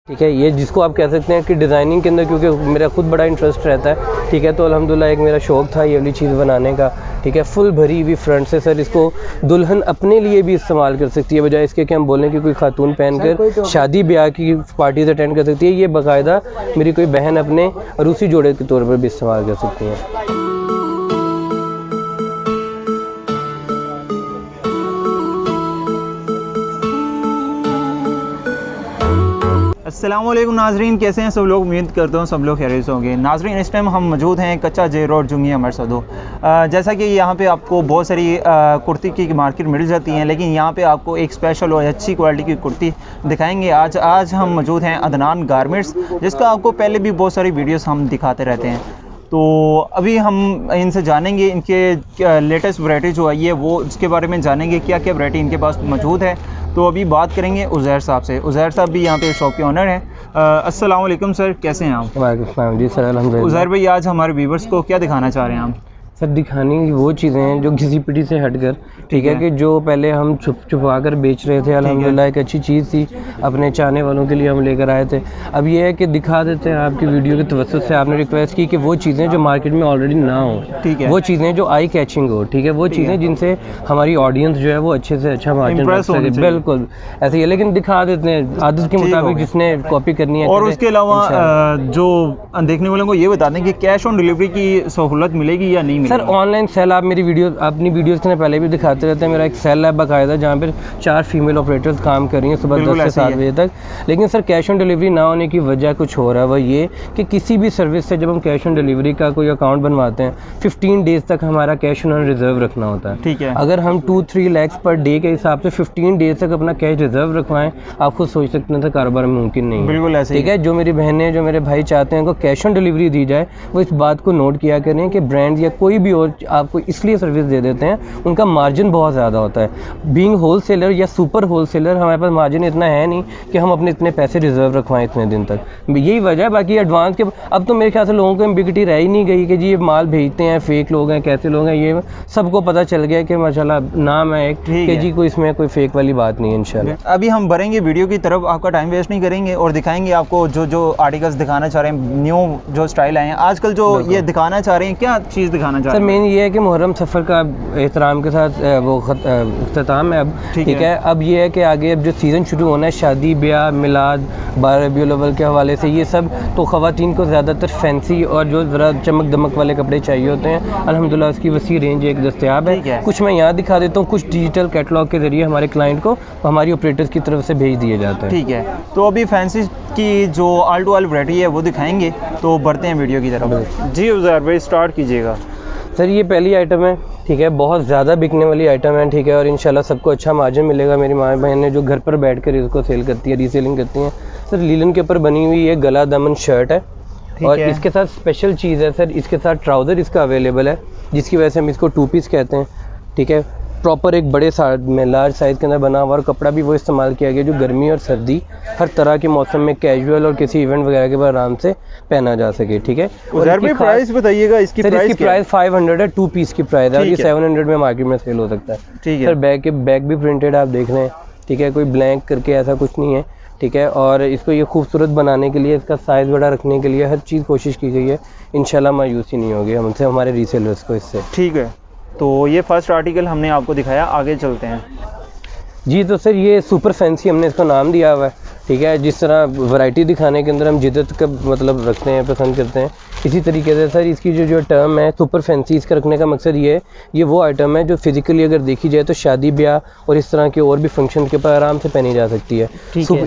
ठीक है। ये जिसको आप कह सकते हैं कि डिज़ाइनिंग के अंदर, क्योंकि मेरा खुद बड़ा इंटरेस्ट रहता है, ठीक है, तो अल्हम्दुलिल्लाह एक मेरा शौक़ था ये वाली चीज़ बनाने का, ठीक है। फुल भरी हुई फ्रंट से सर, इसको दुल्हन अपने लिए भी इस्तेमाल कर सकती है, बजाय इसके कि हम बोलें कि कोई खातून पहनकर शादी ब्याह की पार्टीज अटेंड कर सकती है। ये बाकायदा मेरी कोई बहन अपने रूसी जोड़े के तौर पर भी इस्तेमाल कर सकती हैं। अस्सलामुअलैकुम नाजरीन, कैसे हैं सब लोग? उम्मीद करता हूँ सब लोग खैरियत से होंगे। नाजरीन, इस टाइम हम मौजूद हैं कच्चा जे रोड जुंगिया मरसदो। जैसा कि यहाँ पे आपको बहुत सारी कुर्ती की मार्केट मिल जाती हैं, लेकिन यहाँ पे आपको एक स्पेशल और अच्छी क्वालिटी की कुर्ती दिखाएंगे। आज हम मौजूद हैं अदनान गारमेंट्स, जिसका आपको पहले भी बहुत सारी वीडियोस हम दिखाते रहते हैं। तो अभी हम इनसे जानेंगे इनके लेटेस्ट वैरायटी जो आई है वो इसके बारे में जानेंगे, क्या क्या वैरायटी इनके पास मौजूद है। तो अभी बात करेंगे उज़ैर साहब से। उज़ैर साहब भी यहाँ पे शॉप के ओनर हैं। अस्सलाम वालेकुम सर, कैसे हैं आप? वालेकुम अस्सलाम जी सर, अल्हम्दुलिल्लाह। उज़ैर भाई, आज हमारे व्यूवर्स को क्या दिखाना चाह रहे हैं आप? सर दिखानी वो चीज़ें हैं जो घिसी पिटी से हटकर, ठीक है, कि जो पहले हम छुपा कर बेच रहे थे, अल्हम्दुलिल्लाह एक अच्छी चीज़ थी, अपने चाहने वालों के लिए हम लेकर आए थे। अब ये है कि दिखा देते हैं आपकी वीडियो के तवज्जुह से। आपने रिक्वेस्ट की कि वो चीज़ें जो मार्केट में ऑलरेडी ना हो, ठीक है, वो चीज़ें जो आई कैचिंग हो, ठीक है, वो चीज़ें जिनसे हमारी ऑडियंस जो है वो अच्छे से अच्छा मार्जिन रख सके। बिल्कुल ऐसे ही है, लेकिन दिखा देते हैं आदत के मुताबिक जिसने कॉपी करनी है। और उसके अलावा जो देखने वालों को ये बता दें कि कैश ऑन डिलीवरी की सहूलत मिलेगी या नहीं मिलेगी? सर ऑनलाइन सेल आप मेरी वीडियो अपनी वीडियोस के पहले भी दिखाते रहते हैं। मेरा एक सेल है बाकायदा, जहाँ पर 4 फीमेल ऑपरेटर्स काम कर रही हैं सुबह 10 से 7 बजे तक। लेकिन सर कैश ऑन डिलीवरी ना होने की वजह कुछ हो रहा है, वह ये कि किसी भी सर्विस से जब हम कैश ऑन डिलीवरी का कोई अकाउंट बनवाते हैं, 15 डेज़ तक हमारा कैश ऑन रिजर्व रखना होता है, ठीक है। अगर हम 2-3 लाख पर डे के हिसाब से 15 डेज तक अपना कैश रिजर्व रखवाएं, आप खुद सोच सकते हैं कारोबार मुमकिन नहीं है। बिल्कुल ऐसे, ठीक है। जो मेरी बहनें, जो मेरे भाई चाहते हैं उनको कैश ऑन डिलीवरी दी जाए, वो इस बात को नोट किया करें कि ब्रांड या कोई भी और आपको इसलिए सर्विस दे देते हैं, उनका मार्जिन बहुत ज़्यादा होता है। बीइंग होलसेलर या सुपर होलसेलर, हमारे पास मार्जिन इतना है नहीं कि हम अपने इतने पैसे रिजर्व रखवाएं इतने दिन तक। यही वजह है। बाकी एडवांस के अब तो मेरे ख्याल से लोगों को एम्बिगिटी रह ही नहीं गई कि जी ये माल भेजते हैं, फेक लोग हैं, कैसे लोग हैं। ये सबको पता चल गया कि माशाल्लाह नाम है एक, कि जी कोई इसमें कोई फेक वाली बात नहीं है इंशाल्लाह। अभी हम बढ़ेंगे वीडियो की तरफ, आपका टाइम वेस्ट नहीं करेंगे और दिखाएंगे आपको जो आर्टिकल्स दिखाना चाह रहे हैं, न्यू जो स्टाइल आए हैं आजकल, जो ये दिखाना चाह रहे हैं। क्या चीज़ दिखाना चाह रहे हैं? सर मेन ये है कि मुहर्रम सफ़र का एहतराम के साथ वो इख्तिताम है अब, ठीक है। अब ये है कि आगे अब जो सीज़न शुरू होना है, शादी ब्याह मिलाद 12 रबीउल अव्वल के हवाले से, ये सब तो ख़वातीन को ज़्यादातर फैंसी और जो ज़रा चमक दमक वाले कपड़े चाहिए होते हैं। अल्हम्दुलिल्लाह उसकी वसी रेंज एक दस्तयाब है। कुछ मैं यहाँ दिखा देता हूँ, कुछ डिजिटल कैटलॉग के ज़रिए हमारे क्लाइंट को हमारी ऑपरेटर्स की तरफ से भेज दिए जाते हैं। ठीक है, तो अभी फैंसी की जो ऑल टू ऑल वैरायटी है वो दिखाएंगे, तो बढ़ते हैं वीडियो की तरफ। जी उज़ैर भाई, स्टार्ट कीजिएगा। सर ये पहली आइटम है, ठीक है, बहुत ज़्यादा बिकने वाली आइटम है, ठीक है, और इंशाल्लाह सबको अच्छा मार्जिन मिलेगा। मेरी माँ बहनें जो घर पर बैठकर इसको सेल करती है, रीसेलिंग करती हैं। सर लीलन के ऊपर बनी हुई ये गला दमन शर्ट है, और इसके साथ स्पेशल चीज़ है सर, इसके साथ ट्राउज़र इसका अवेलेबल है, जिसकी वजह से हम इसको 2 पीस कहते हैं, ठीक है। प्रॉपर एक बड़े में लार्ज साइज़ के अंदर बना हुआ, और कपड़ा भी वो इस्तेमाल किया गया जो गर्मी और सर्दी हर तरह के मौसम में कैजुअल और किसी इवेंट वगैरह के बाद आराम से पहना जा सके, ठीक है। और प्राइस बताइएगा इसकी? सर इसकी प्राइस 500 है, 2 पीस की प्राइस है, और ये 700 में मार्केट में सेल हो सकता है, ठीक है। सर बैग भी प्रिंटेड आप देख रहे हैं, ठीक है, कोई ब्लैंक करके ऐसा कुछ नहीं है, ठीक है। और इसको ये खूबसूरत बनाने के लिए, इसका साइज़ बड़ा रखने के लिए हर चीज़ कोशिश की गई है। इंशाल्लाह मायूसी नहीं होगी हमसे, हमारे रीसेलर्स को इससे, ठीक है। तो ये फर्स्ट आर्टिकल हमने आपको दिखाया, आगे चलते हैं। जी तो सर ये सुपर फैंसी हमने इसको नाम दिया हुआ है, ठीक है। जिस तरह वैरायटी दिखाने के अंदर हम जिद्दत का मतलब रखते हैं, पसंद करते हैं, इसी तरीके से सर इसकी जो टर्म है सुपर फैंसी, इसका रखने का मकसद ये है, ये वो आइटम है जो फिजिकली अगर देखी जाए तो शादी ब्याह और इस तरह के और भी फंक्शन के ऊपर आराम से पहनी जा सकती है।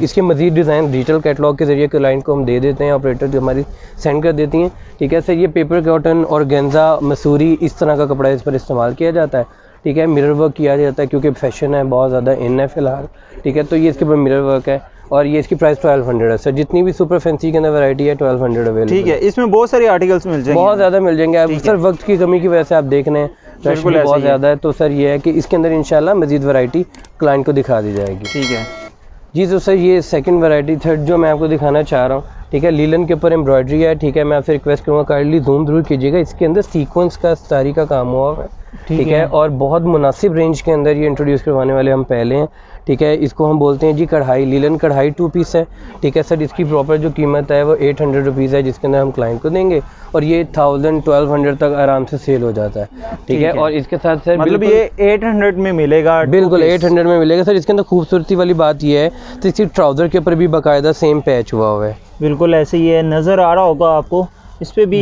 इसके मजीद डिज़ाइन डिजिटल कैटलॉग के जरिए क्लाइंट को हम दे देते हैं, ऑपरेटर जो हमारी सेंड कर देती हैं, ठीक है। सर ये पेपर कॉटन और गेंजा मसूरी इस तरह का कपड़ा इस पर इस्तेमाल किया जाता है, ठीक है। मिरर वर्क किया जाता है क्योंकि फैशन है, बहुत ज़्यादा इन है फ़िलहाल, ठीक है। तो ये इसके ऊपर मिरर वर्क है, और ये इसकी प्राइस 1200 है सर। जितनी भी सुपर फैंसी के अंदर वैरायटी है 1200 अवेलेबल, ठीक है। इसमें बहुत सारे आर्टिकल्स मिल जाएंगे, बहुत ज़्यादा मिल जाएंगे आप। सर वक्त की कमी की वजह से आप देख रहे हैं रश भी बहुत ज़्यादा है, तो सर ये है कि इसके अंदर इंशाल्लाह मजीद वैरायटी क्लाइंट को दिखा दी जाएगी, ठीक है जी। तो सर ये सेकंड वैरायटी थर्ड जो मैं आपको दिखाना चाह रहा हूँ, ठीक है, लीलन के ऊपर एम्ब्रॉयडरी है, ठीक है। मैं आपसे रिक्वेस्ट करूँगा काइंडली जूम जरूर कीजिएगा, इसके अंदर सीक्वेंस का सारी का काम हुआ है, ठीक है। और बहुत मुनासिब रेंज के अंदर ये इंट्रोड्यूस करवाने वाले हम पहले हैं, ठीक है। इसको हम बोलते हैं जी कढ़ाई, लीलन कढ़ाई 2 पीस है, ठीक है सर। इसकी प्रॉपर जो कीमत है वो 800 रुपीज़ है, जिसके अंदर हम क्लाइंट को देंगे और ये 1000-1200 तक आराम से सेल हो जाता है, ठीक है। और इसके साथ सर मतलब ये 800 में मिलेगा? बिल्कुल 800 में मिलेगा सर। इसके अंदर खूबसूरती वाली बात ये है तो इसकी ट्राउज़र के ऊपर भी बाकायदा सेम पैच हुआ हुआ है। बिल्कुल ऐसे ही है, नज़र आ रहा होगा आपको, इस पे भी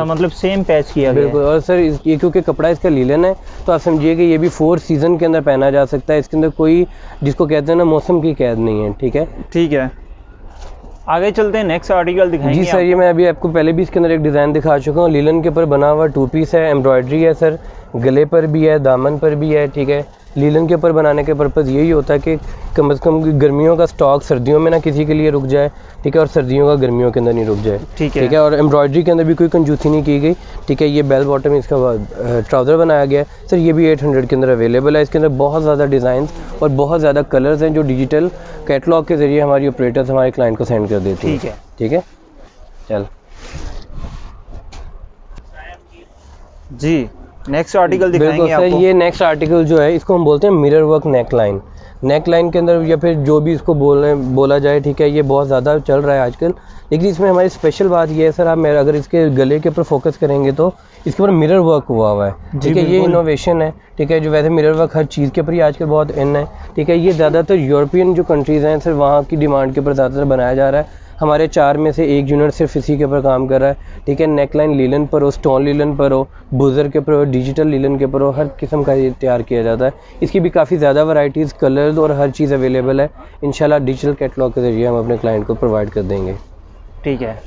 मतलब सेम पैच किया गया है। बिल्कुल। और सर ये क्योंकि कपड़ा इसका लीलन है तो आप समझिए कि ये भी 4 सीज़न के अंदर पहना जा सकता है। इसके अंदर कोई जिसको कहते हैं ना मौसम की कैद नहीं है, ठीक है। ठीक है, आगे चलते हैं, नेक्स्ट आर्टिकल दिखाएंगे। जी सर, ये मैं अभी आपको पहले भी इसके अंदर एक डिज़ाइन दिखा चुका हूँ। लीलन के ऊपर बना हुआ 2 पीस है, एम्ब्रॉयडरी है सर, गले पर भी है, दामन पर भी है, ठीक है। लीलन के ऊपर बनाने का पर्पज़ यही होता है कि कम से कम गर्मियों का स्टॉक सर्दियों में ना किसी के लिए रुक जाए, ठीक है, और सर्दियों का गर्मियों के अंदर नहीं रुक जाए, ठीक है। ठीक है। और एम्ब्रॉयडरी के अंदर भी कोई कंजूसी नहीं की गई, ठीक है। ये बेल बॉटम इसका ट्राउज़र बनाया गया है सर। ये भी 800 के अंदर अवेलेबल है। इसके अंदर बहुत ज़्यादा डिज़ाइन और बहुत ज़्यादा कलर्स हैं जो डिजिटल कैटलॉग के ज़रिए हमारी ऑपरेटर्स हमारे क्लाइंट को सेंड कर देती हैं, ठीक है, ठीक है। चल जी नेक्स्ट आर्टिकल दिखाएंगे बिल्कुल सर। आपको। ये नेक्स्ट आर्टिकल जो है इसको हम बोलते हैं mirror work neck line. Neck line के अंदर या फिर जो भी इसको बोला जाए, ठीक है, ये बहुत ज़्यादा चल रहा है आजकल। लेकिन इसमें हमारी स्पेशल बात ये है सर, आप अगर इसके गले के ऊपर फोकस करेंगे तो इसके ऊपर मिरर वर्क हुआ है, ठीक है। ये इनोवेशन है, ठीक है, जो वैसे मिरर वर्क हर चीज़ के ऊपर ही आजकल बहुत इन है, ठीक है। ये ज़्यादातर यूरोपियन जो कंट्रीज़ हैं सर वहाँ की डिमांड के ऊपर ज़्यादातर बनाया जा रहा है। हमारे 4 में से 1 यूनिट सिर्फ इसी के ऊपर काम कर रहा है, ठीक है। नेकलाइन लीलन पर हो, स्टोन लीलन पर हो, बुजर के ऊपर हो, डिजिटल लीलन के ऊपर हो, हर किस्म का ये तैयार किया जाता है। इसकी भी काफ़ी ज़्यादा वैरायटीज़, कलर्स और हर चीज़ अवेलेबल है। इंशाल्लाह डिजिटल कैटलॉग के ज़रिए हम अपने क्लाइंट को प्रोवाइड कर देंगे, ठीक है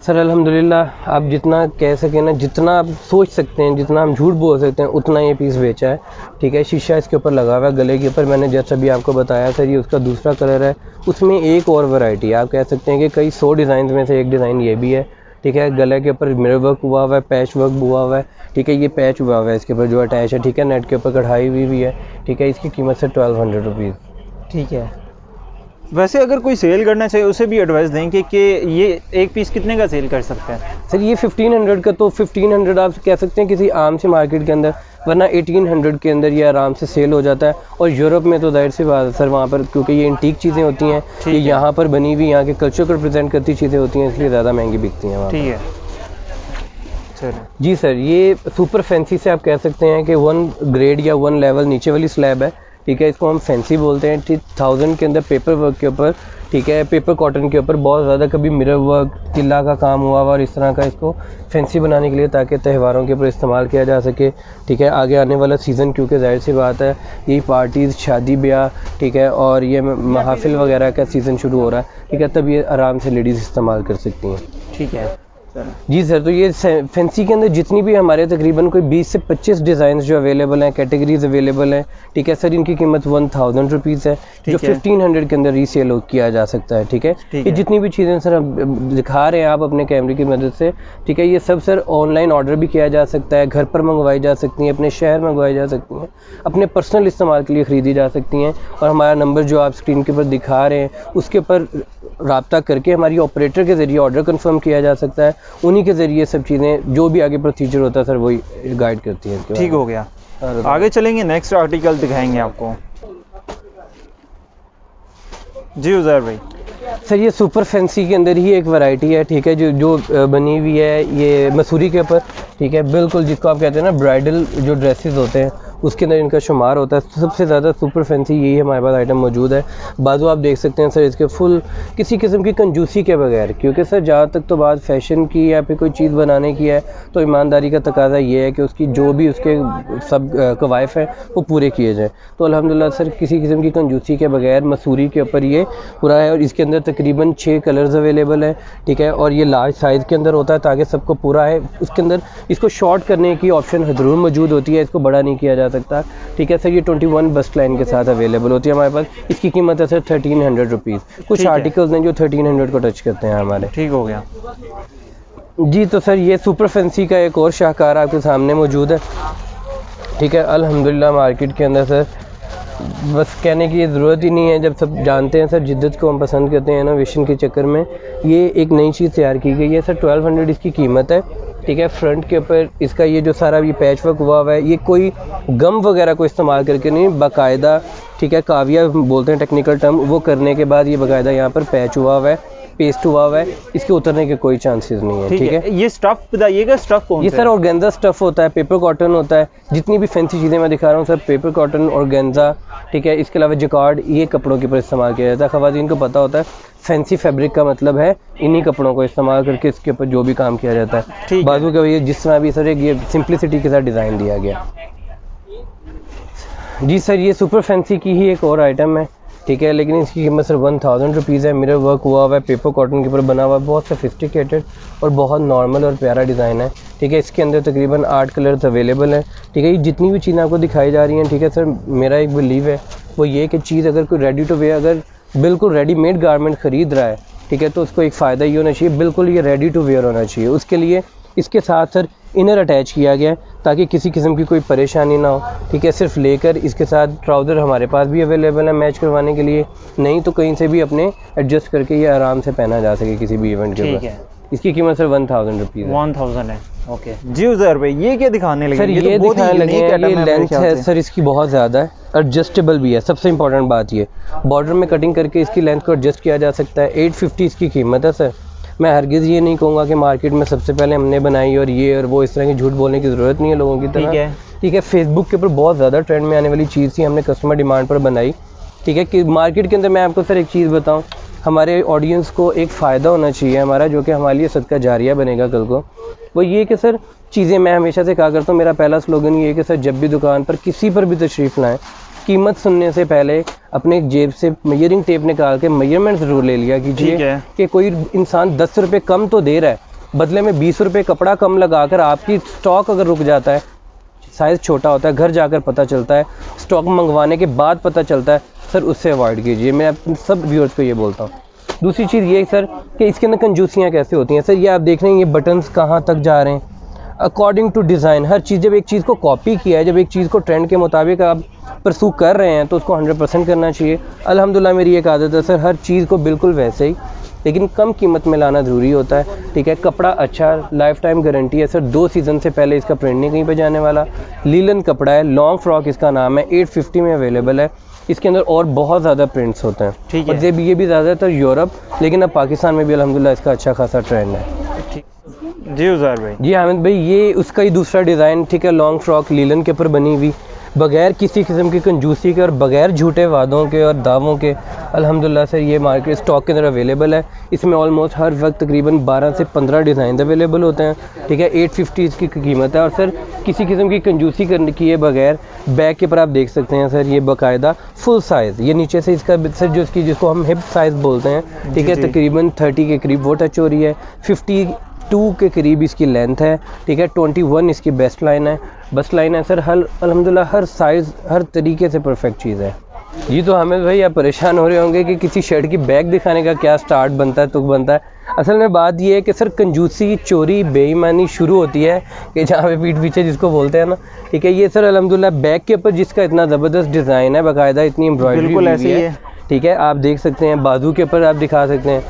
सर। अल्हम्दुलिल्लाह आप जितना कह सकें ना, जितना आप सोच सकते हैं, जितना हम झूठ बोल सकते हैं, उतना ये पीस बेचा है, ठीक है। शीशा इसके ऊपर लगा हुआ है गले के ऊपर, मैंने जैसा भी आपको बताया सर ये उसका दूसरा कलर है। उसमें एक और वैरायटी है, आप कह सकते हैं कि कई 100 डिज़ाइन में से एक डिज़ाइन ये भी है, ठीक है। गले के ऊपर मिरर वर्क हुआ है, पैच वर्क हुआ हुआ है, ठीक है। ये पैच हुआ हुआ है इसके ऊपर जो अटैच है, ठीक है। नेट के ऊपर कढ़ाई हुई भी है, ठीक है। इसकी कीमत सर 1200 रुपीज़, ठीक है। वैसे अगर कोई सेल करना चाहे उसे भी एडवाइस देंगे कि ये एक पीस कितने का सेल कर सकते हैं? सर ये 1500 का तो 1500 आप कह सकते हैं किसी आम से मार्केट के अंदर, वरना 1800 के अंदर ये आराम से सेल हो जाता है। और यूरोप में तो जाहिर सी बात है सर, वहाँ पर क्योंकि ये एंटीक चीज़ें होती हैं, ये यहाँ पर बनी हुई यहाँ के कल्चर को रिप्रेजेंट करती चीज़ें होती हैं, इसलिए ज़्यादा महंगी बिकती हैं वहाँ। ठीक है, चलो जी सर। ये सुपर फैंसी से आप कह सकते हैं कि 1 ग्रेड या 1 लेवल नीचे वाली स्लैब है, ठीक है। इसको हम फैंसी बोलते हैं। 1000 के अंदर पेपर वर्क के ऊपर, ठीक है, पेपर कॉटन के ऊपर बहुत ज़्यादा कभी मिरर वर्क, तिल्ला का काम हुआ और इस तरह का इसको फैंसी बनाने के लिए, ताकि त्योहारों के ऊपर इस्तेमाल किया जा सके, ठीक है। आगे आने वाला सीज़न क्योंकि जाहिर सी बात है यही पार्टीज़, शादी ब्याह, ठीक है, और ये महफिल वगैरह का सीज़न शुरू हो रहा है, ठीक है, तब ये आराम से लेडीज़ इस्तेमाल कर सकती हैं, ठीक है जी सर। तो ये फैंसी के अंदर जितनी भी हमारे तकरीबन कोई 20 से 25 डिज़ाइन जो अवेलेबल हैं, कैटेगरीज अवेलेबल हैं, ठीक है सर। इनकी कीमत 1000 रुपीज़ है, जो 1500 के अंदर रीसेल किया जा सकता है, ठीक है। ये जितनी भी चीज़ें सर हम दिखा रहे हैं आप अपने कैमरे की मदद से, ठीक है, ये सब सर ऑनलाइन ऑर्डर भी किया जा सकता है, घर पर मंगवाई जा सकती हैं, अपने शहर मंगवाई जा सकती हैं, अपने पर्सनल इस्तेमाल के लिए ख़रीदी जा सकती हैं। और हमारा नंबर जो आप स्क्रीन के ऊपर दिखा रहे हैं उसके ऊपर रब्ता करके हमारी ऑपरेटर के ज़रिए ऑर्डर कंफर्म किया जा सकता है। उन्हीं के ज़रिए सब चीज़ें जो भी आगे प्रोसीजर होता है सर वही गाइड करती हैं। ठीक हो गया, आगे चलेंगे, नेक्स्ट आर्टिकल दिखाएंगे आपको। जी उज़ैर भाई। सर ये सुपर फैंसी के अंदर ही एक वैरायटी है, ठीक है, जो बनी हुई है ये मसूरी के ऊपर, ठीक है, बिल्कुल जिसको आप कहते हैं ना ब्राइडल जो ड्रेसेस होते हैं उसके अंदर इनका शुमार होता है। सबसे ज़्यादा सुपर फैंसी यही हमारे पास आइटम मौजूद है। बाजू आप देख सकते हैं सर इसके फुल किसी किस्म की कंजूसी के बगैर, क्योंकि सर जहाँ तक तो बात फैशन की या फिर कोई चीज़ बनाने की है तो ईमानदारी का तकाजा ये है कि उसकी जो भी उसके सब कवायफ हैं वो पूरे किए जाएँ। तो अल्हम्दुलिल्लाह सर किसी किस्म की कंजूसी के बगैर मसूरी के ऊपर ये पूरा है। और इसके अंदर तकरीबन 6 कलर्स अवेलेबल है, ठीक है। और ये लार्ज साइज़ के अंदर होता है ताकि सबको पूरा है। उसके अंदर इसको शॉर्ट करने की ऑप्शन ज़रूर मौजूद होती है, इसको बड़ा नहीं किया जा सकता, ठीक है सर। ये 21 बस्ट लाइन के साथ अवेलेबल होती है हमारे पास। इसकी कीमत है सर 1300 रुपीज़। कुछ आर्टिकल्स हैं जो 1300 को टच करते हैं हमारे। ठीक हो गया जी। तो सर ये सुपर फैंसी का एक और शाहकार आपके सामने मौजूद है, ठीक है। अल्हम्दुलिल्लाह मार्केट के अंदर सर बस कहने की ज़रूरत ही नहीं है, जब सब जानते हैं सर जिद्दत को हम पसंद करते हैं इनोवेशन के चक्कर में ये एक नई चीज़ तैयार की गई है सर। 1200 इसकी कीमत है, ठीक है। फ्रंट के ऊपर इसका ये जो सारा ये पैच वर्क हुआ हुआ है, ये कोई गम वगैरह को इस्तेमाल करके नहीं, बाकायदा, ठीक है, काविया बोलते हैं टेक्निकल टर्म, वो करने के बाद ये बाकायदा यहाँ पर पैच हुआ हुआ है, पेस्ट हुआ हुआ है, इसके उतरने के कोई चांसेस नहीं है। ठीक है। ये स्टफ बताइएगा, स्टफ कौन ये सा सर है? ऑर्गेन्जा स्टफ होता है, पेपर कॉटन होता है, जितनी भी फैंसी चीज़ें मैं दिखा रहा हूँ सर पेपर कॉटन, ऑर्गेन्जा, ठीक है। इसके अलावा जकार्ड, ये कपड़ों के ऊपर इस्तेमाल किया जाता है। ख़वातीन को पता होता है फैंसी फैब्रिक का मतलब है इन्हीं कपड़ों को इस्तेमाल करके इसके ऊपर जो भी काम किया जाता है। ठीक है। बाजू का ये जिस तरह भी सर एक ये सिंप्लिसिटी के साथ डिज़ाइन दिया गया। जी सर, ये सुपर फैंसी की ही एक और आइटम है, ठीक है, लेकिन इसकी कीमत सिर्फ 1000 रुपीज़ है। मिरर वर्क हुआ हुआ है, पेपर कॉटन के ऊपर बना हुआ है, बहुत सोफिस्टिकेटेड और बहुत नॉर्मल और प्यारा डिज़ाइन है। ठीक है, इसके अंदर तकरीबन 8 कलर्स अवेलेबल हैं। ठीक है, ये जितनी भी चीज़ें आपको दिखाई जा रही हैं, ठीक है सर, मेरा एक बिलीव है वो ये कि चीज़ अगर कोई रेडी टू वेयर, अगर बिल्कुल रेडीमेड गारमेंट ख़रीद रहा है, ठीक है, तो उसको एक फ़ायदा ये होना चाहिए, बिल्कुल ये रेडी टू वेयर होना चाहिए। उसके लिए इसके साथ सर इनर अटैच किया गया है ताकि किसी किस्म की कोई परेशानी ना हो। ठीक है, सिर्फ लेकर इसके साथ ट्राउज़र हमारे पास भी अवेलेबल है मैच करवाने के लिए, नहीं तो कहीं से भी अपने एडजस्ट करके ये आराम से पहना जा सके किसी भी इवेंट के ऊपर। इसकी कीमत सर 1000 रुपीज़ है। 1000 है। ओके जी उज़ैर भाई, ये क्या दिखाने लगे? सर ये तो बहुत ही दिखाने लगे unique हैं, item ये है मेरे लेंथ ख्याल है से। सर इसकी बहुत ज़्यादा है, एडजस्टेबल भी है। सबसे इंपॉर्टेंट बात ये, बॉर्डर में कटिंग करके इसकी लेंथ को एडजस्ट किया जा सकता है। 850 इसकी कीमत है सर। मैं हरगिज़ ये नहीं कहूँगा कि मार्केट में सबसे पहले हमने बनाई और ये और वो, इस तरह की झूठ बोलने की ज़रूरत नहीं है लोगों की तरह। ठीक है। ठीक है, फेसबुक के ऊपर बहुत ज़्यादा ट्रेंड में आने वाली चीज़ थी, हमने कस्टमर डिमांड पर बनाई। ठीक है, कि मार्केट के अंदर मैं आपको सर एक चीज़ बताऊँ, हमारे ऑडियंस को एक फ़ायदा होना चाहिए हमारा, जो कि हमारे लिए सदका जारिया बनेगा कल को। वो ये कि सर चीज़ें मैं हमेशा से कहा करता हूँ, मेरा पहला स्लोगन ये है कि सर जब भी दुकान पर किसी पर भी तशरीफ़ लाएँ, कीमत सुनने से पहले अपने जेब से मेजरिंग टेप निकाल के मेजरमेंट ज़रूर ले लिया कीजिए कि कोई इंसान 10 रुपये कम तो दे रहा है, बदले में 20 रुपये कपड़ा कम लगाकर आपकी स्टॉक अगर रुक जाता है, साइज़ छोटा होता है, घर जाकर पता चलता है, स्टॉक मंगवाने के बाद पता चलता है, सर उससे अवॉइड कीजिए। मैं अपने सब व्यूअर्स को ये बोलता हूँ। दूसरी चीज़ ये सर कि इसके अंदर कंजूसियाँ कैसे होती हैं सर, ये आप देख रहे हैं ये बटन्स कहाँ तक जा रहे हैं, अकॉर्डिंग टू डिज़ाइन। हर चीज़, जब एक चीज़ को कॉपी किया है, जब एक चीज़ को ट्रेंड के मुताबिक आप परसू कर रहे हैं, तो उसको 100% करना चाहिए। अल्हम्दुलिल्लाह मेरी एक आदत है सर, हर चीज़ को बिल्कुल वैसे ही लेकिन कम कीमत में लाना ज़रूरी होता है। ठीक है, कपड़ा अच्छा, लाइफ टाइम गारंटी है सर, 2 सीज़न से पहले इसका प्रिंट नहीं कहीं पे जाने वाला। लीलन कपड़ा है, लॉन्ग फ्रॉक इसका नाम है, 850 में अवेलेबल है। इसके अंदर और बहुत ज़्यादा प्रिंट्स होते हैं। ठीक और है। ये भी ज़्यादातर यूरोप, लेकिन अब पाकिस्तान में भी अल्हम्दुलिल्लाह इसका अच्छा खासा ट्रेंड है। जी उज़ैर भाई। जी हामिद भाई, ये उसका ही दूसरा डिज़ाइन, ठीक है, लॉन्ग फ्रॉक लीलन के ऊपर बनी हुई, बगैर किसी किस्म की कंजूसी के और बगैर झूठे वादों के और दावों के अल्हम्दुलिल्लाह से ये मार्केट स्टॉक के अंदर अवेलेबल है। इसमें ऑलमोस्ट हर वक्त तकरीबन 12 से 15 डिज़ाइन अवेलेबल होते हैं। ठीक है, 850 इसकी कीमत है। और सर किसी किस्म की कंजूसी करने किए बगैर बैक के ऊपर आप देख सकते हैं सर, ये बाकायदा फुल साइज़, ये नीचे से इसका सर जो इसकी जिसको हम हिप साइज़ बोलते हैं, ठीक है, तकरीबन 30 के करीब वो टच हो रही है। 52 के करीब इसकी लेंथ है। ठीक है, 21 इसकी बेस्ट लाइन है, बस लाइन है सर। अल्हम्दुलिल्लाह हर साइज़ हर तरीके से परफेक्ट चीज़ है। जी तो हामिद भाई, आप परेशान हो रहे होंगे कि किसी शर्ट की बैक दिखाने का क्या स्टार्ट बनता है, तुक बनता है। असल में बात ये है कि सर कंजूसी, चोरी, बेईमानी शुरू होती है कि जहाँ पे पीठ पीछे जिसको बोलते हैं ना। ठीक है, ये सर अल्हम्दुलिल्लाह बैक के ऊपर जिसका इतना ज़बरदस्त डिज़ाइन है, बाकायदा इतनी एम्ब्रॉयडरी बिल्कुल ऐसे ही है। ठीक है, आप देख सकते हैं, बाजू के ऊपर आप दिखा सकते हैं।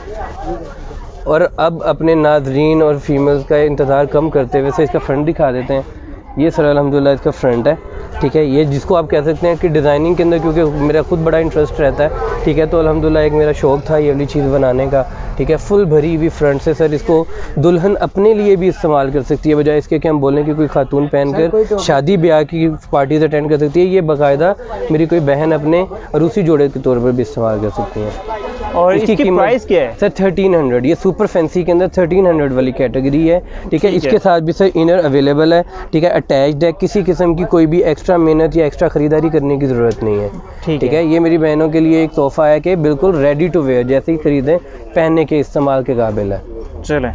और अब अपने नाज़रीन और फीमेल्स का इंतज़ार कम करते हुए से इसका फ्रंट दिखा देते हैं। ये सर अल्हम्दुलिल्लाह इसका फ्रंट है। ठीक है, ये जिसको आप कह सकते हैं कि डिज़ाइनिंग के अंदर, क्योंकि मेरा खुद बड़ा इंटरेस्ट रहता है, ठीक है, तो अल्हम्दुलिल्लाह एक मेरा शौक़ था ये वाली चीज़ बनाने का। ठीक है, फुल भरी हुई फ्रंट से सर इसको दुल्हन अपने लिए भी इस्तेमाल कर सकती है, बजाय इसके कि हम बोलें कि कोई खातून पहनकर शादी ब्याह की पार्टीज अटेंड कर सकती है। ये बाकायदा मेरी कोई बहन अपने रूसी जोड़े के तौर पर भी इस्तेमाल कर सकती हैं। और इसकी प्राइस क्या है सर? 1300। ये सुपर फैंसी के अंदर 1300 वाली कैटेगरी है। ठीक है, इसके साथ भी सर इनर अवेलेबल है। ठीक है, अटैच्ड है, किसी किस्म की कोई भी एक्स्ट्रा मेहनत या एक्स्ट्रा ख़रीदारी करने की ज़रूरत नहीं है। ठीक है, ये मेरी बहनों के लिए एक तोहफ़ा है कि बिल्कुल रेडी टू वेयर, जैसे ही ख़रीदें पहनने के इस्तेमाल के काबिल है। चलें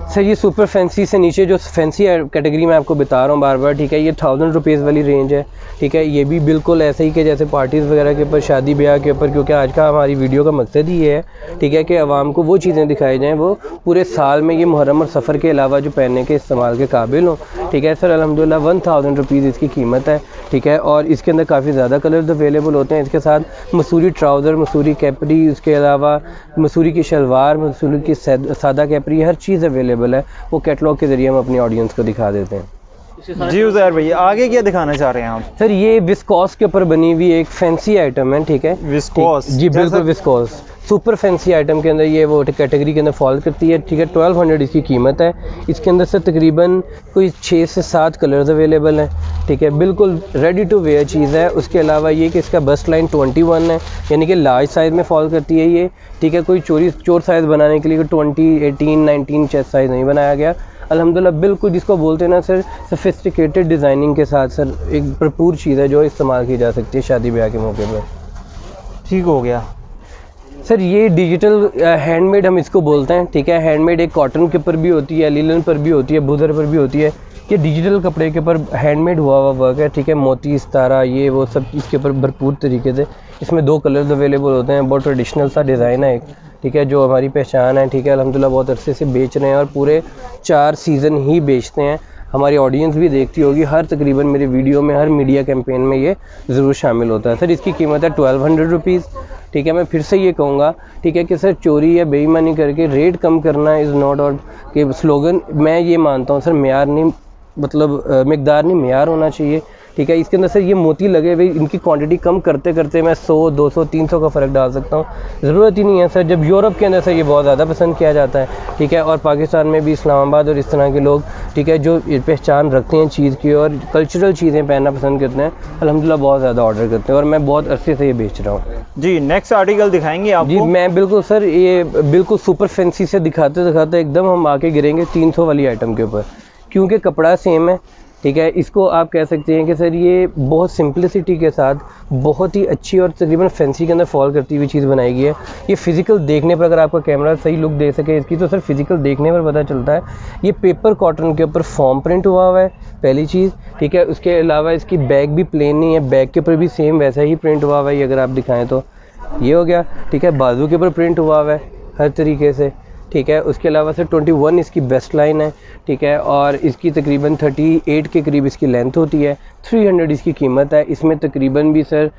सर, ये सुपर फैंसी से नीचे जो फैंसी कैटेगरी में आपको बता रहा हूँ बार बार, ठीक है, ये 1000 रुपीज़ वाली रेंज है। ठीक है, ये भी बिल्कुल ऐसे ही कि जैसे पार्टीज़ वगैरह के ऊपर, शादी ब्याह के ऊपर, क्योंकि आज का हमारी वीडियो का मकसद ही ये है, ठीक है, कि आवाम को वो चीज़ें दिखाई जाएँ वो पूरे साल में ये मुहर्रम और सफ़र के अलावा जो पहनने के इस्तेमाल के काबिल हों। ठीक है सर, अल्हम्दुलिल्लाह 1000 रुपीज़ इसकी कीमत है। ठीक है, और इसके अंदर काफ़ी ज़्यादा कलर्स अवेलेबल होते हैं। इसके साथ मसूरी ट्राउज़र, मसूरी कैपरी, उसके अलावा मसूरी की शलवार, मसूरी की सादा कैपरी, हर चीज़ अवेलेबल है वो कैटलॉग के ज़रिए हम अपनी ऑडियंस को दिखा देते हैं। जी उज़ैर भैया, आगे क्या दिखाना चाह रहे हैं आप? सर ये विस्कॉस के ऊपर बनी हुई एक फैंसी आइटम है, ठीक है। विस्कॉस? जी बिल्कुल विस्कॉस, सुपर फैंसी आइटम के अंदर ये वो कैटेगरी के अंदर फॉल करती है, ठीक है। 1200 इसकी कीमत है। इसके अंदर से तकरीबन कोई 6 से 7 कलर्स अवेलेबल हैं, ठीक है। बिल्कुल रेडी टू वेयर चीज़ है। उसके अलावा ये कि इसका बस्ट लाइन 21 है, यानी कि लार्ज साइज़ में फॉल करती है ये, ठीक है। कोई चोर साइज़ बनाने के लिए 20, 18, 19 चेस्ट साइज़ नहीं बनाया गया। अल्हम्दुलिल्लाह बिल्कुल जिसको बोलते हैं ना सर सोफिस्टिकेटेड डिज़ाइनिंग के साथ सर एक भरपूर चीज़ है जो इस्तेमाल की जा सकती है शादी ब्याह के मौके पर। ठीक हो गया सर ये डिजिटल हैंडमेड हम इसको बोलते हैं, ठीक है। हैंडमेड एक कॉटन के ऊपर भी होती है, लिनन पर भी होती है, बुदर पर भी होती है। ये डिजिटल कपड़े के ऊपर हैंडमेड हुआ वर्क है, ठीक है। मोती सितारा ये वो सब इसके ऊपर भरपूर तरीके से। इसमें 2 कलर्स अवेलेबल होते हैं। बहुत ट्रेडिशनल सा डिज़ाइन है एक, ठीक है, जो हमारी पहचान है, ठीक है। अल्हम्दुलिल्लाह बहुत अरसे से बेच रहे हैं और पूरे 4 सीज़न ही बेचते हैं। हमारी ऑडियंस भी देखती होगी, हर तकरीबन मेरी वीडियो में, हर मीडिया कैंपेन में ये ज़रूर शामिल होता है। सर इसकी कीमत है 1200 रुपीज़, ठीक है। मैं फिर से ये कहूँगा, ठीक है, कि सर चोरी या बेईमानी करके रेट कम करना इज़ नॉट और कि स्लोगन मैं ये मानता हूँ सर मेयार नहीं, मतलब मिकदार नहीं मेयार होना चाहिए, ठीक है। इसके अंदर सर ये मोती लगे हुए, इनकी क्वांटिटी कम करते करते मैं 100, 200, 300 का फ़र्क डाल सकता हूँ, ज़रूरत ही नहीं है सर। जब यूरोप के अंदर सर ये बहुत ज़्यादा पसंद किया जाता है, ठीक है, और पाकिस्तान में भी इस्लामाबाद और इस तरह के लोग, ठीक है, जो पहचान रखते हैं चीज़ की और कल्चरल चीज़ें पहनना पसंद करते हैं, अल्हम्दुलिल्लाह बहुत ज़्यादा ऑर्डर करते हैं और मैं बहुत अरसे से ये बेच रहा हूँ। जी नेक्स्ट आर्टिकल दिखाएंगे आपको? जी मैं बिल्कुल सर, ये बिल्कुल सुपर फैंसी से दिखाते दिखाते एकदम हम आके गिरेंगे 300 वाली आइटम के ऊपर, क्योंकि कपड़ा सेम है, ठीक है। इसको आप कह सकते हैं कि सर ये बहुत सिंपलिसिटी के साथ बहुत ही अच्छी और तकरीबन फैंसी के अंदर फॉल करती हुई चीज़ बनाई गई है। ये फिज़िकल देखने पर, अगर आपका कैमरा सही लुक दे सके इसकी, तो सर फिज़िकल देखने पर पता चलता है ये पेपर कॉटन के ऊपर फॉर्म प्रिंट हुआ हुआ है, पहली चीज़, ठीक है। उसके अलावा इसकी बैग भी प्लेन नहीं है, बैग के ऊपर भी सेम वैसा ही प्रिंट हुआ हुआ है, अगर आप दिखाएँ तो ये हो गया, ठीक है। बाजू के ऊपर प्रिंट हुआ हुआ है हर तरीके से, ठीक है। उसके अलावा सर 21 इसकी बेस्ट लाइन है, ठीक है, और इसकी तकरीबन 38 के करीब इसकी लेंथ होती है। 300 इसकी कीमत है। इसमें तकरीबन भी सर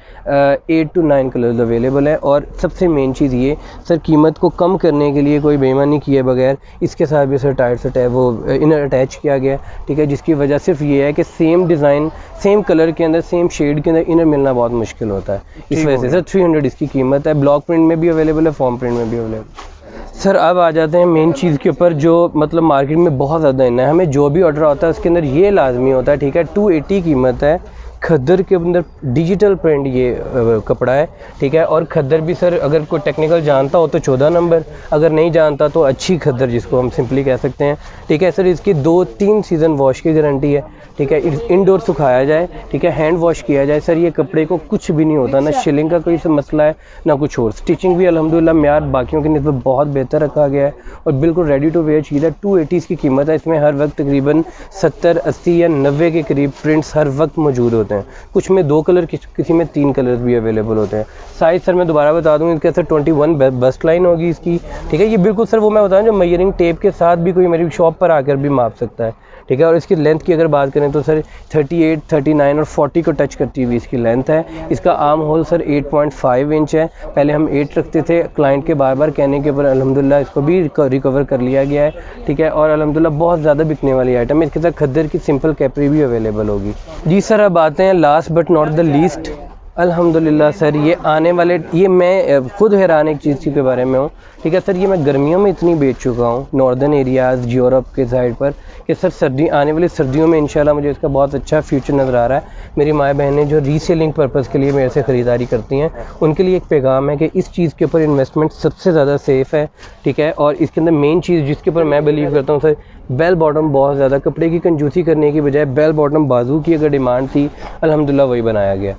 8 to 9 कलर्स अवेलेबल है। और सबसे मेन चीज़ ये सर, कीमत को कम करने के लिए कोई बेईमानी किए बगैर इसके साथ भी सर टायर से वो इनर अटैच किया गया, ठीक है, जिसकी वजह सिर्फ ये है कि सेम डिज़ाइन सेम कलर के अंदर सेम शेड के अंदर इनर मिलना बहुत मुश्किल होता है। इस वजह से सर 300 इसकी कीमत है। ब्लॉक प्रिंट में भी अवेलेबल है, फॉर्म प्रिंट में भी अवेलेबल। सर अब आ जाते हैं मेन चीज़ के ऊपर, जो मतलब मार्केट में बहुत ज़्यादा इन है। हमें जो भी ऑर्डर आता है उसके अंदर ये लाजमी होता है, ठीक है। 280 कीमत है। खद्दर के अंदर डिजिटल प्रिंट ये कपड़ा है, ठीक है। और खद्दर भी सर अगर कोई टेक्निकल जानता हो तो 14 नंबर, अगर नहीं जानता तो अच्छी खद्दर जिसको हम सिंपली कह सकते हैं, ठीक है। सर इसकी 2-3 सीज़न वॉश की गारंटी है, ठीक है। इंडोर सुखाया जाए, ठीक है, हैंड वॉश किया जाए, सर ये कपड़े को कुछ भी नहीं होता, ना शिलिंग का कोई मसला है ना कुछ और। स्टिचिंग भी अल्हम्दुलिल्लाह म्यार बाकियों की निस्बत बहुत बेहतर रखा गया है और बिल्कुल रेडी टू वेयर चीज़ है। 280 इसकी कीमत है। इसमें हर वक्त तकरीबन 70, 80 या 90 के करीब प्रिंट्स हर वक्त मौजूद होते हैं। कुछ में 2 कलर, किसी में 3 कलर्स भी अवेलेबल होते हैं। साइज़ सर मैं दोबारा बता दूँ, इसका सर 21 बस्ट लाइन होगी इसकी, ठीक है। ये बिल्कुल सर वो मैं बताऊँ जो मेजरिंग टेप के साथ भी कोई मेरी शॉप पर आकर भी माप सकता है, ठीक है। और इसकी लेंथ की अगर बात करें तो सर 38, 39 और 40 को टच करती हुई इसकी लेंथ है। इसका आर्म होल सर 8.5 इंच है। पहले हम 8 रखते थे, क्लाइंट के बार बार कहने के ऊपर अल्हम्दुलिल्लाह इसको भी रिकवर कर लिया गया है, ठीक है। और अल्हम्दुलिल्लाह बहुत ज़्यादा बिकने वाली आइटम है। इसके साथ खद्दर की सिंपल कैपरी भी अवेलेबल होगी। जी सर अब आते हैं last but not the least, अल्हम्दुलिल्लाह सर ये आने वाले, ये मैं खुद हैरान एक चीज़ के बारे में हूँ, ठीक है। सर ये मैं गर्मियों में इतनी बेच चुका हूँ नॉर्दर्न एरियाज़ यूरोप के साइड पर कि सर सर्दी आने वाली सर्दियों में इंशाल्लाह मुझे इसका बहुत अच्छा फ्यूचर नज़र आ रहा है। मेरी माँ बहनें जो रीसेलिंग पर्पज़ के लिए मेरे से ख़रीदारी करती हैं उनके लिए एक पैगाम है कि इस चीज़ के ऊपर इन्वेस्टमेंट सबसे ज़्यादा सेफ़ है, ठीक है। और इसके अंदर मेन चीज़ जिसके ऊपर मैं बिलीव करता हूँ सर, बेल बॉटम बहुत ज़्यादा कपड़े की कंजूसी करने की बजाय बेल बॉटम बाजू की अगर डिमांड थी अल्हम्दुलिल्लाह वही बनाया गया,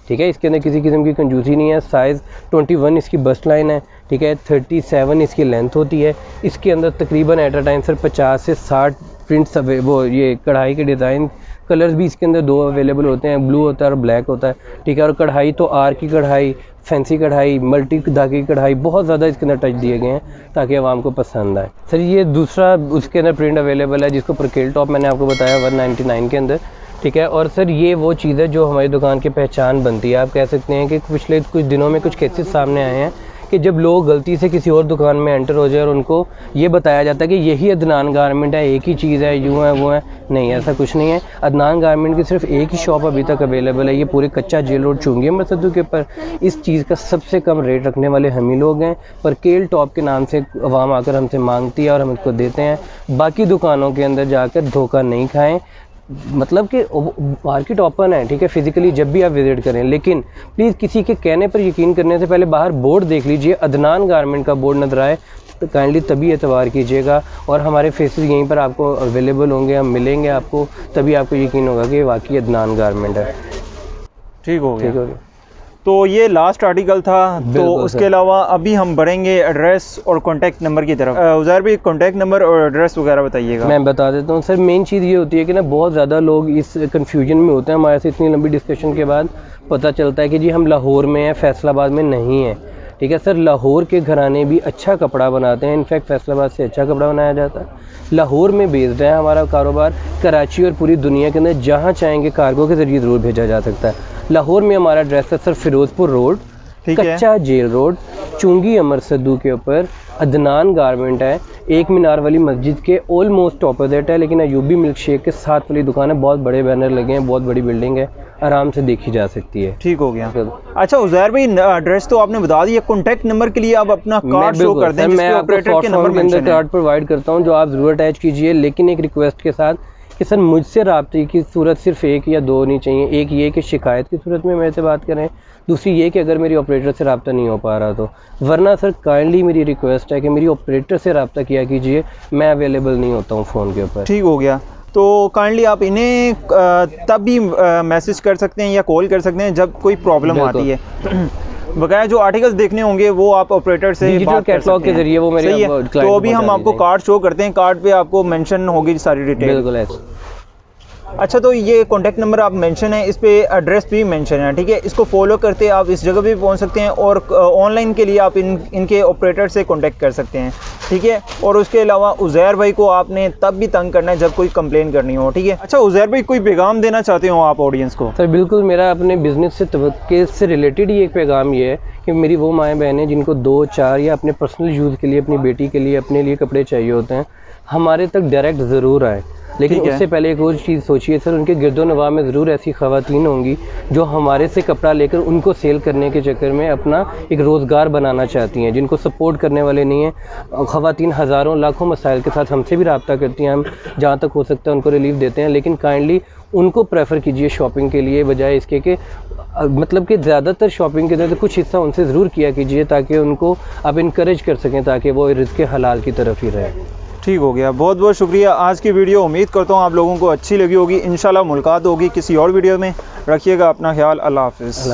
ठीक है। इसके अंदर किसी किस्म की कंजूसी नहीं है। साइज़ 21 इसकी बस्ट लाइन है, ठीक है। 37 इसकी लेंथ होती है। इसके अंदर तकरीबन एट अ टाइम सर 50 से 60 प्रिंट्स वो ये कढ़ाई के डिज़ाइन कलर्स भी इसके अंदर 2 अवेलेबल होते हैं, ब्लू होता है और ब्लैक होता है, ठीक है। और कढ़ाई तो आर की कढ़ाई, फैंसी कढ़ाई, मल्टी धागे की कढ़ाई, बहुत ज़्यादा इसके अंदर टच दिए गए हैं ताकि आवाम को पसंद आए। सर ये दूसरा उसके अंदर प्रिंट अवेलेबल है जिसको परकेल टॉप मैंने आपको बताया 199 के अंदर, ठीक है। और सर ये वो चीज़ है जो हमारी दुकान की पहचान बनती है। आप कह सकते हैं कि पिछले कुछ दिनों में कुछ केसेस सामने आए हैं कि जब लोग गलती से किसी और दुकान में एंटर हो जाए और उनको ये बताया जाता है कि यही अदनान गारमेंट है, एक ही चीज़ है, यूँ है वो है। नहीं, ऐसा कुछ नहीं है। अदनान गारमेंट की सिर्फ एक ही शॉप अभी तक अवेलेबल है, ये पूरे कच्चा जेल रोड चुंगी अहमद सद्दू के ऊपर। इस चीज़ का सबसे कम रेट रखने वाले हम ही लोग हैं, पर केल टॉप के नाम से अवाम आकर हमसे मांगती है और हम इसको देते हैं। बाकी दुकानों के अंदर जाकर धोखा नहीं खाएं, मतलब कि मार्केट ओपन है, ठीक है, फिजिकली जब भी आप विजिट करें, लेकिन प्लीज़ किसी के कहने पर यकीन करने से पहले बाहर बोर्ड देख लीजिए। अदनान गारमेंट का बोर्ड नजर आए तो काइंडली तभी एतबार कीजिएगा, और हमारे फेसेस यहीं पर आपको अवेलेबल होंगे, हम मिलेंगे आपको, तभी आपको यकीन होगा कि वाकई अदनान गारमेंट है। ठीक हो गया। ठीक हो गया। तो ये लास्ट आर्टिकल था। तो बिल्कुल उसके सर। अलावा अभी हम बढ़ेंगे एड्रेस और कॉन्टैक्ट नंबर की तरफ। उज़ैर भाई कॉन्टैक्ट नंबर और एड्रेस वगैरह बताइएगा। मैं बता देता हूँ सर। मेन चीज़ ये होती है कि ना बहुत ज़्यादा लोग इस कन्फ्यूजन में होते हैं। हमारे से इतनी लंबी डिस्कशन के बाद पता चलता है कि जी हम लाहौर में हैं, फैसलाबाद में नहीं है। ठीक है सर, लाहौर के घराने भी अच्छा कपड़ा बनाते हैं, इनफैक्ट फैसलाबाद से अच्छा कपड़ा बनाया जाता है। लाहौर में बेस्ड है हमारा कारोबार, कराची और पूरी दुनिया के अंदर जहाँ चाहेंगे कार्गो के ज़रिए ज़रूर भेजा जा सकता है। लाहौर में हमारा एड्रेस है सर फिरोज़पुर रोड, ठीक है। कच्चा जेल रोड, चुंगी अमर सद्दू के ऊपर अदनान गारमेंट है। एक मीनार वाली मस्जिद के ऑलमोस्ट ऑपोजिट है, लेकिन अयूबी मिल्क शेक के साथ वाली दुकान है। बहुत बड़े बैनर लगे हैं, बहुत बड़ी बिल्डिंग है, आराम से देखी जा सकती है। ठीक हो गया। अच्छा उज़ैर भाई एड्रेस तो आपने बता दिया, कॉन्टैक्ट नंबर के लिए आप अपना कार्ड शो कर दें, मैं ऑपरेटर के नंबर के अंदर मेंशन है। कार्ड प्रोवाइड करता हूँ जो आप ज़रूर अटैच कीजिए, लेकिन एक रिक्वेस्ट के साथ कि सर मुझसे राब्ते की सूरत सिर्फ एक या दो नहीं चाहिए। एक ये कि शिकायत की सूरत में मेरे से बात करें, दूसरी ये कि अगर मेरी ऑपरेटर से रब्ता नहीं हो पा रहा तो, वरना सर काइंडली मेरी रिक्वेस्ट है कि मेरी ऑपरेटर से रब्ता किया कीजिए, मैं अवेलेबल नहीं होता हूँ फ़ोन के ऊपर। ठीक हो गया। तो काइंडली आप इन्हें तब भी मैसेज कर सकते हैं या कॉल कर सकते हैं जब कोई प्रॉब्लम आती है। बकाया जो आर्टिकल्स देखने होंगे वो आप ऑपरेटर से डिजिटल बात कर कैटलॉग सकते के हैं। जरिए वो मेरे सही है। क्लाइंट तो अभी को हम पहुंचा आपको दीजिए। कार्ड शो करते हैं, कार्ड पे आपको मेंशन होगी सारी डिटेल। बिल्कुल ऐसे। अच्छा तो ये कॉन्टैक्ट नंबर आप मेंशन है, इस पे एड्रेस भी मेंशन है, ठीक है। इसको फॉलो करते आप इस जगह पे भी पहुंच सकते हैं, और ऑनलाइन के लिए आप इनके ऑपरेटर से कांटेक्ट कर सकते हैं, ठीक है। और उसके अलावा उज़ैर भाई को आपने तब भी तंग करना है जब कोई कंप्लेन करनी हो, ठीक है। अच्छा उज़ैर भाई कोई पैगाम देना चाहते हो आप ऑडियंस को? सर बिल्कुल, मेरा अपने बिजनेस से तवक्के से रिलेटेड ही एक पैगाम ये है कि मेरी वो माएँ बहनें जिनको 2, 4 या अपने पर्सनल यूज़ के लिए, अपनी बेटी के लिए, अपने लिए कपड़े चाहिए होते हैं, हमारे तक डायरेक्ट ज़रूर आए। लेकिन उससे पहले एक और चीज़ सोचिए सर, उनके गिरदोनवा में ज़रूर ऐसी ख़वातीन होंगी जो हमारे से कपड़ा लेकर उनको सेल करने के चक्कर में अपना एक रोज़गार बनाना चाहती हैं, जिनको सपोर्ट करने वाले नहीं हैं। ख़वातीन हज़ारों लाखों मसाइल के साथ हमसे भी रब्ता करती हैं, हम जहाँ तक हो सकता है उनको रिलीफ देते हैं, लेकिन काइंडली उनको प्रेफर कीजिए शॉपिंग के लिए, बजाय इसके कि मतलब कि ज़्यादातर शॉपिंग के अंदर कुछ हिस्सा उनसे ज़रूर किया कीजिए ताकि उनको आप इनकरेज कर सकें, ताकि वो रिज़्क़ हलाल की तरफ ही रहे। ठीक हो गया, बहुत बहुत शुक्रिया। आज की वीडियो उम्मीद करता हूँ आप लोगों को अच्छी लगी होगी। इंशाल्लाह मुलाकात होगी किसी और वीडियो में। रखिएगा अपना ख्याल। अल्लाह हाफ़िज़।